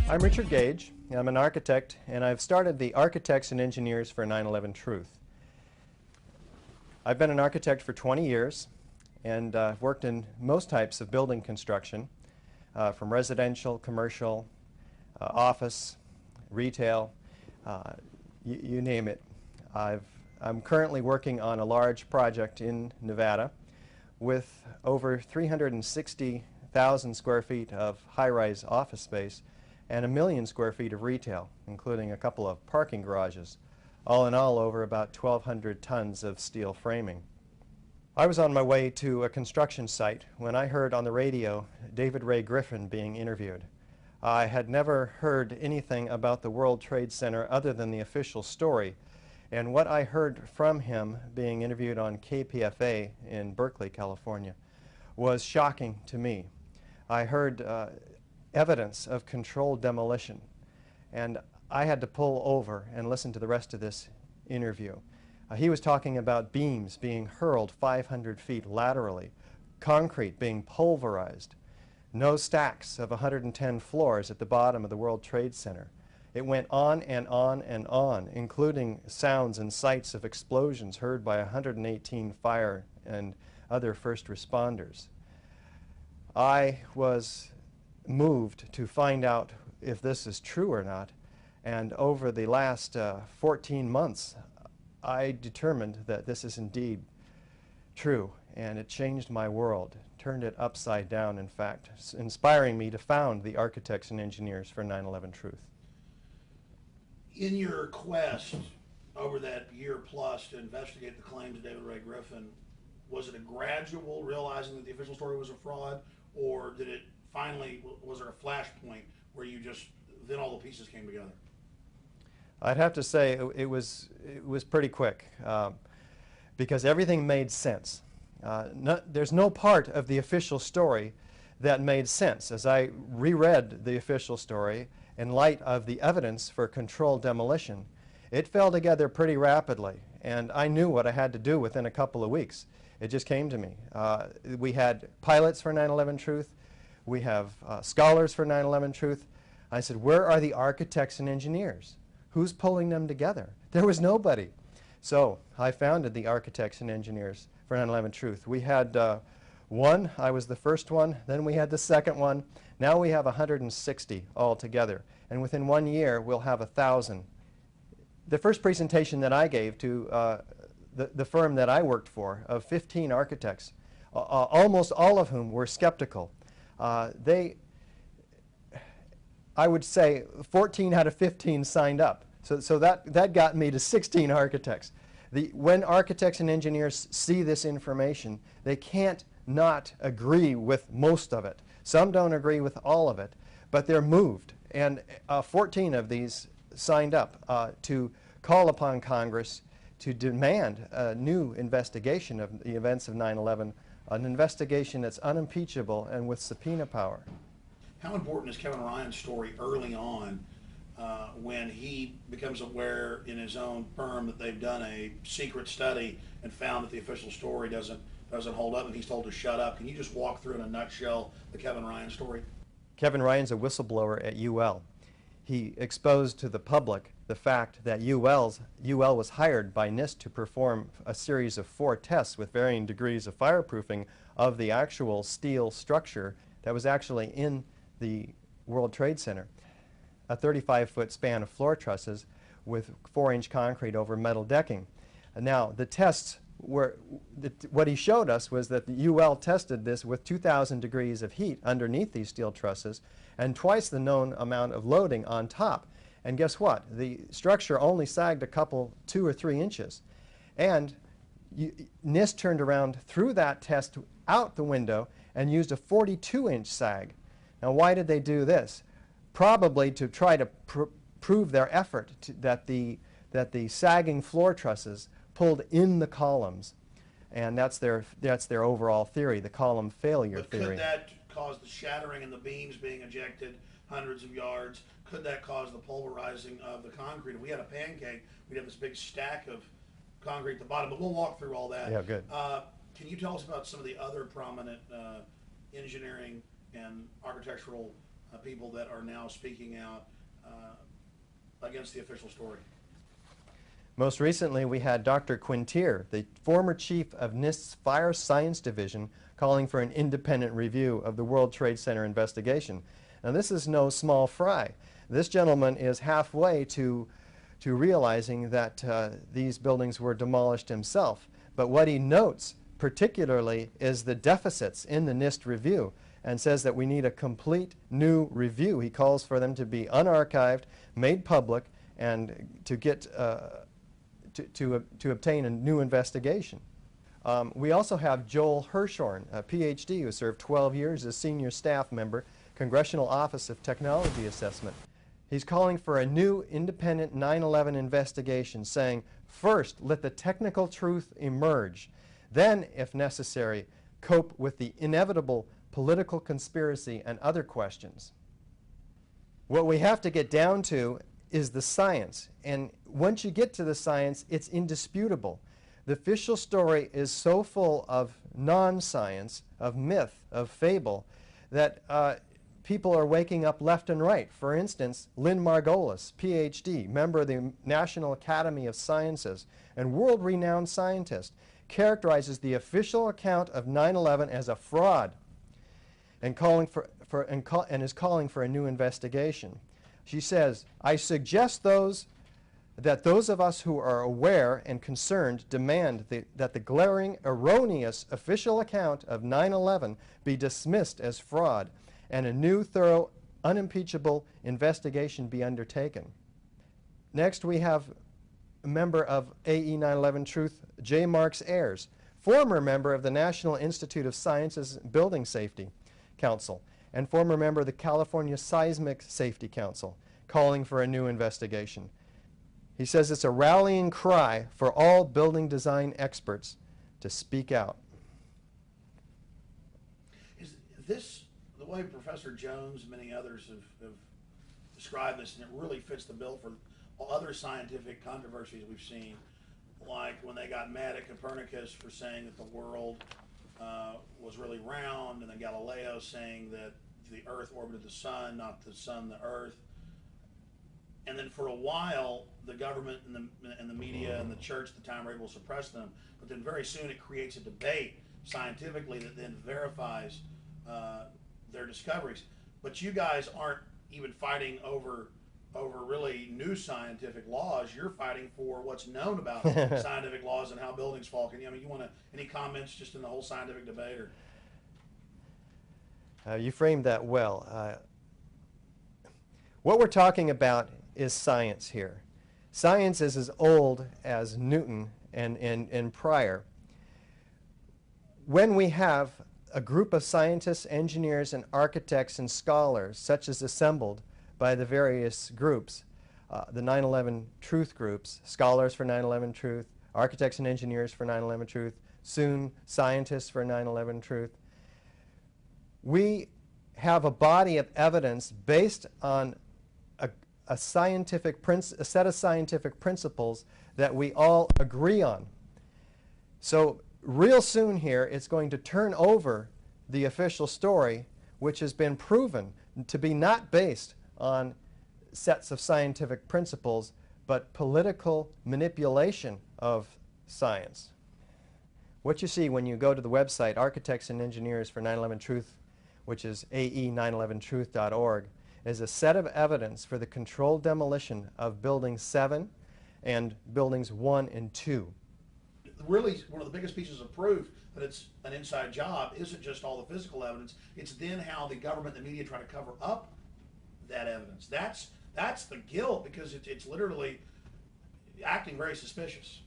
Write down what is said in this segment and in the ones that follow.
I'm Richard Gage. I'm an architect, and I've started the Architects and Engineers for 9/11 Truth. I've been an architect for 20 years, and I've worked in most types of building construction, from residential, commercial, office, retail, you name it. I'm currently working on a large project in Nevada with over 360,000 square feet of high-rise office space and 1 million square feet of retail, including a couple of parking garages, all in all over about 1,200 tons of steel framing. I was on my way to a construction site when I heard on the radio David Ray Griffin being interviewed. I had never heard anything about the World Trade Center other than the official story, and what I heard from him being interviewed on KPFA in Berkeley, California, was shocking to me. I heard evidence of controlled demolition, and I had to pull over and listen to the rest of this interview. He was talking about beams being hurled 500 feet laterally, concrete being pulverized, no stacks of 110 floors at the bottom of the World Trade Center. It went on and on and on, including sounds and sights of explosions heard by 118 fire and other first responders. I was moved to find out if this is true or not, and over the last 14 months I determined that this is indeed true, and it changed my world, turned it upside down, in fact, inspiring me to found the Architects and Engineers for 9/11 Truth. In your quest over that year plus to investigate the claims of David Ray Griffin, was it a gradual realizing that the official story was a fraud, or did it finally, was there a flashpoint where you just, then all the pieces came together? I'd have to say it was pretty quick, because everything made sense. There's no part of the official story that made sense. As I reread the official story in light of the evidence for controlled demolition, it fell together pretty rapidly, and I knew what I had to do within a couple of weeks. It just came to me. We had pilots for 9/11 Truth. We have scholars for 9/11 Truth. I said, where are the architects and engineers? Who's pulling them together? There was nobody. So I founded the Architects and Engineers for 9/11 Truth. We had one. I was the first one. Then we had the second one. Now we have 160 altogether. And within 1 year, we'll have 1,000. The first presentation that I gave to the firm that I worked for, of 15 architects, almost all of whom were skeptical. I would say 14 out of 15 signed up. So that got me to 16 architects. When architects and engineers see this information, they can't not agree with most of it. Some don't agree with all of it, but they're moved. And 14 of these signed up to call upon Congress to demand a new investigation of the events of 9/11, an investigation that's unimpeachable and with subpoena power. How important is Kevin Ryan's story early on when he becomes aware in his own firm that they've done a secret study and found that the official story doesn't hold up and he's told to shut up? Can you just walk through in a nutshell the Kevin Ryan story? Kevin Ryan's a whistleblower at UL. He exposed to the public the fact that UL was hired by NIST to perform a series of 4 tests with varying degrees of fireproofing of the actual steel structure that was actually in the World Trade Center. A 35-foot span of floor trusses with 4-inch concrete over metal decking. Now, the tests were, what he showed us was that the UL tested this with 2,000 degrees of heat underneath these steel trusses and twice the known amount of loading on top. And guess what? The structure only sagged a couple, 2 or 3 inches. And NIST turned around, threw that test out the window, and used a 42-inch sag. Now, why did they do this? Probably to try to prove their effort that the sagging floor trusses pulled in the columns, and that's their overall theory, the column failure theory. Could that cause the shattering and the beams being ejected hundreds of yards? Could that cause the pulverizing of the concrete? If we had a pancake, we'd have this big stack of concrete at the bottom, but we'll walk through all that. Yeah, good. Can you tell us about some of the other prominent engineering and architectural people that are now speaking out against the official story? Most recently, we had Dr. Quintier, the former chief of NIST's Fire Science Division, calling for an independent review of the World Trade Center investigation. Now, this is no small fry. This gentleman is halfway to realizing that these buildings were demolished himself. But what he notes particularly is the deficits in the NIST review, and says that we need a complete new review. He calls for them to be unarchived, made public, and to get to obtain a new investigation. We also have Joel Hirshhorn, a PhD who served 12 years as senior staff member, Congressional Office of Technology Assessment. He's calling for a new independent 9/11 investigation, saying, first, let the technical truth emerge. Then, if necessary, cope with the inevitable political conspiracy and other questions. What we have to get down to is the science. And once you get to the science, it's indisputable. The official story is so full of non-science, of myth, of fable, that people are waking up left and right. For instance, Lynn Margolis, PhD, member of the National Academy of Sciences and world-renowned scientist, characterizes the official account of 9/11 as a fraud and is calling for a new investigation. She says, I suggest that those of us who are aware and concerned demand that the glaring, erroneous official account of 9/11 be dismissed as fraud and a new, thorough, unimpeachable investigation be undertaken. Next, we have a member of AE 9/11 Truth, J. Marks Ayers, former member of the National Institute of Science's Building Safety Council and former member of the California Seismic Safety Council, calling for a new investigation. He says it's a rallying cry for all building design experts to speak out. Is this the way Professor Jones and many others have described this, and it really fits the bill for other scientific controversies we've seen, like when they got mad at Copernicus for saying that the world was really round, and then Galileo saying that the Earth orbited the sun, not the sun the Earth. And then for a while, the government and the media and the church at the time were able to suppress them. But then very soon it creates a debate scientifically that then verifies their discoveries. But you guys aren't even fighting over really new scientific laws. You're fighting for what's known about scientific laws and how buildings fall. Can you, you want to, any comments just in the whole scientific debate? Or? You framed that well. What we're talking about is science here. Science is as old as Newton and prior. When we have a group of scientists, engineers, and architects and scholars, such as assembled by the various groups, the 9/11 Truth groups, Scholars for 9/11 Truth, Architects and Engineers for 9/11 Truth, soon Scientists for 9/11 Truth, we have a body of evidence based on a set of scientific principles that we all agree on. So real soon here, it's going to turn over the official story, which has been proven to be not based on sets of scientific principles, but political manipulation of science. What you see when you go to the website Architects and Engineers for 9/11 Truth, which is ae911truth.org, is a set of evidence for the controlled demolition of Buildings 7 and Buildings 1 and 2. Really, one of the biggest pieces of proof that it's an inside job isn't just all the physical evidence, it's then how the government and the media try to cover up that evidence. That's the guilt, because it's literally acting very suspicious.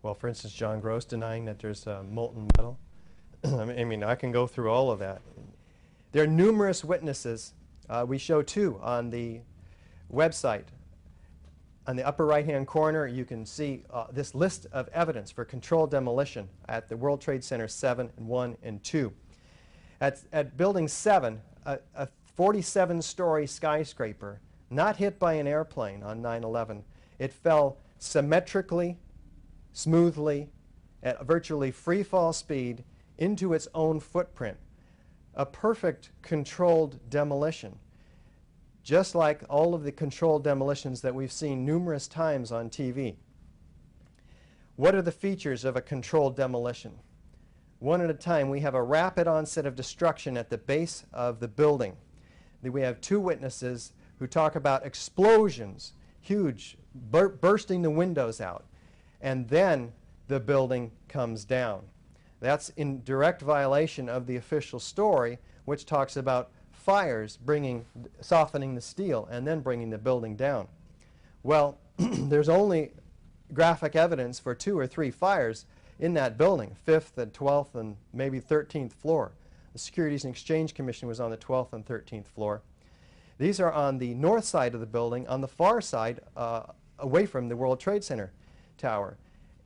Well, for instance, John Gross denying that there's molten metal. I mean, I can go through all of that. There are numerous witnesses. We show two on the website. On the upper right-hand corner, you can see this list of evidence for controlled demolition at the World Trade Center 7 and 1 and 2. At Building 7, a 47-story skyscraper, not hit by an airplane on 9/11. It fell symmetrically, smoothly, at a virtually free-fall speed into its own footprint. A perfect controlled demolition. just like all of the controlled demolitions that we've seen numerous times on TV. What are the features of a controlled demolition? One at a time, we have a rapid onset of destruction at the base of the building. We have two witnesses who talk about explosions, huge, bursting the windows out, and then the building comes down. That's in direct violation of the official story, which talks about fires softening the steel and then bringing the building down. Well, there's only graphic evidence for 2 or 3 fires in that building, 5th and 12th and maybe 13th floor. The Securities and Exchange Commission was on the 12th and 13th floor. These are on the north side of the building, on the far side, away from the World Trade Center tower.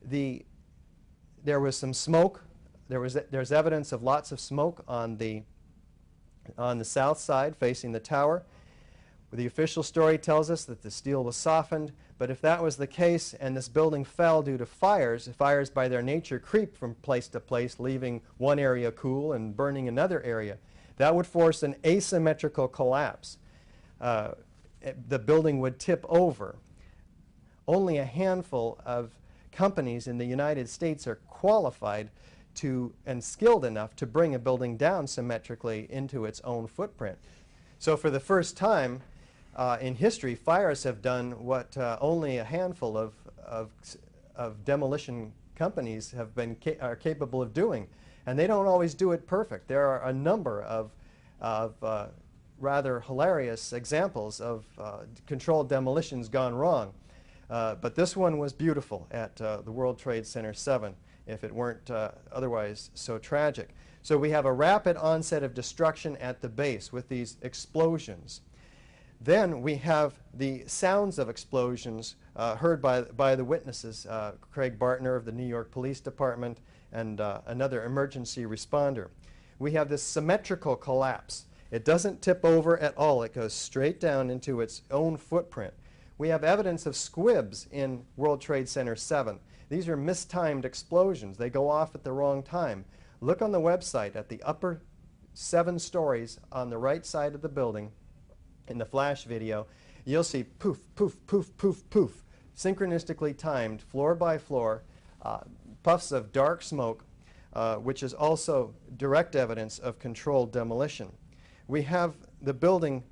There was some smoke. There's evidence of lots of smoke on the south side facing the tower. The official story tells us that the steel was softened, but if that was the case and this building fell due to fires by their nature creep from place to place, leaving one area cool and burning another area, that would force an asymmetrical collapse. The building would tip over. Only a handful of companies in the United States are qualified and skilled enough to bring a building down symmetrically into its own footprint. So for the first time in history, fires have done what only a handful of demolition companies are capable of doing. And they don't always do it perfect. There are a number of rather hilarious examples of controlled demolitions gone wrong. But this one was beautiful at the World Trade Center 7, if it weren't otherwise so tragic. So we have a rapid onset of destruction at the base with these explosions. Then we have the sounds of explosions heard by the witnesses, Craig Bartner of the New York Police Department and another emergency responder. We have this symmetrical collapse. It doesn't tip over at all. It goes straight down into its own footprint. We have evidence of squibs in World Trade Center 7. These are mistimed explosions. They go off at the wrong time. Look on the website at the upper 7 stories on the right side of the building in the flash video. You'll see poof, poof, poof, poof, poof, synchronistically timed, floor by floor, puffs of dark smoke, which is also direct evidence of controlled demolition. We have the building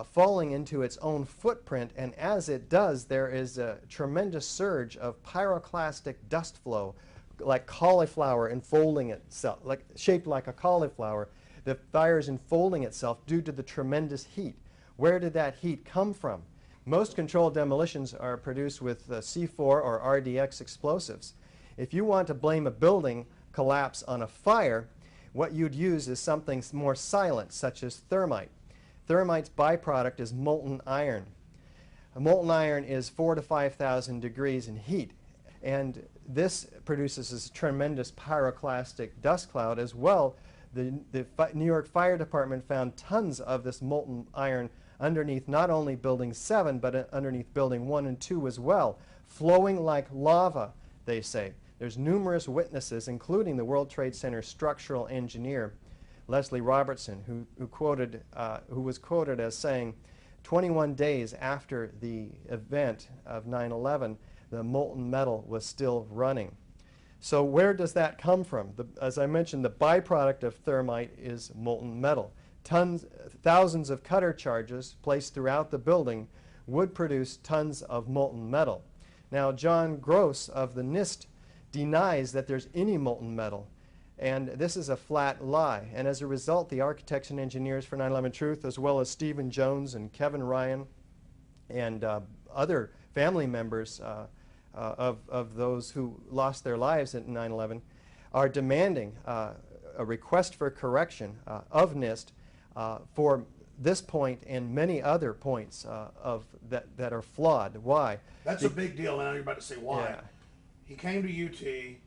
falling into its own footprint, and as it does, there is a tremendous surge of pyroclastic dust flow, like cauliflower enfolding itself, shaped like a cauliflower. The fire is enfolding itself due to the tremendous heat. Where did that heat come from? Most controlled demolitions are produced with C4 or RDX explosives. If you want to blame a building collapse on a fire, what you'd use is something more silent, such as thermite. Thermite's byproduct is molten iron. Molten iron is 4,000 to 5,000 degrees in heat, and this produces this tremendous pyroclastic dust cloud as well. The New York Fire Department found tons of this molten iron underneath not only Building 7, but underneath Building 1 and 2 as well, flowing like lava, they say. There's numerous witnesses, including the World Trade Center structural engineer, Leslie Robertson, who was quoted as saying, 21 days after the event of 9/11, the molten metal was still running. So where does that come from? As I mentioned, the byproduct of thermite is molten metal. Thousands of cutter charges placed throughout the building would produce tons of molten metal. Now, John Gross of the NIST denies that there's any molten metal. And this is a flat lie. And as a result, the architects and engineers for 9/11 Truth, as well as Stephen Jones and Kevin Ryan and other family members of those who lost their lives at 9/11, are demanding a request for correction of NIST for this point and many other points that are flawed. Why? That's a big deal. Now you're about to say why. Yeah. He came to UT.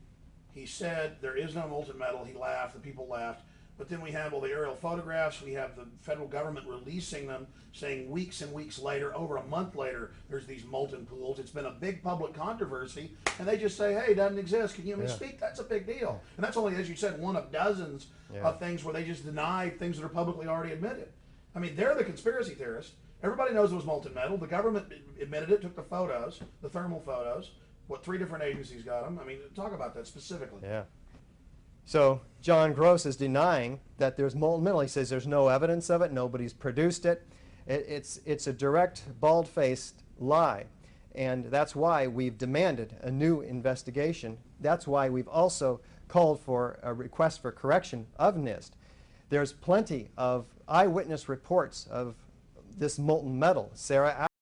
He said there is no molten metal. He laughed. The people laughed. But then we have all the aerial photographs. We have the federal government releasing them, saying weeks and weeks later, over a month later, there's these molten pools. It's been a big public controversy. And they just say, hey, it doesn't exist. Can you let me speak? That's a big deal. And that's only, as you said, one of dozens of things where they just deny things that are publicly already admitted. I mean, they're the conspiracy theorists. Everybody knows it was molten metal. The government admitted it, took the photos, the thermal photos. What, 3 different agencies got them? I mean, talk about that specifically. Yeah. So John Gross is denying that there's molten metal. He says there's no evidence of it. Nobody's produced it. It's a direct, bald-faced lie. And that's why we've demanded a new investigation. That's why we've also called for a request for correction of NIST. There's plenty of eyewitness reports of this molten metal. Sarah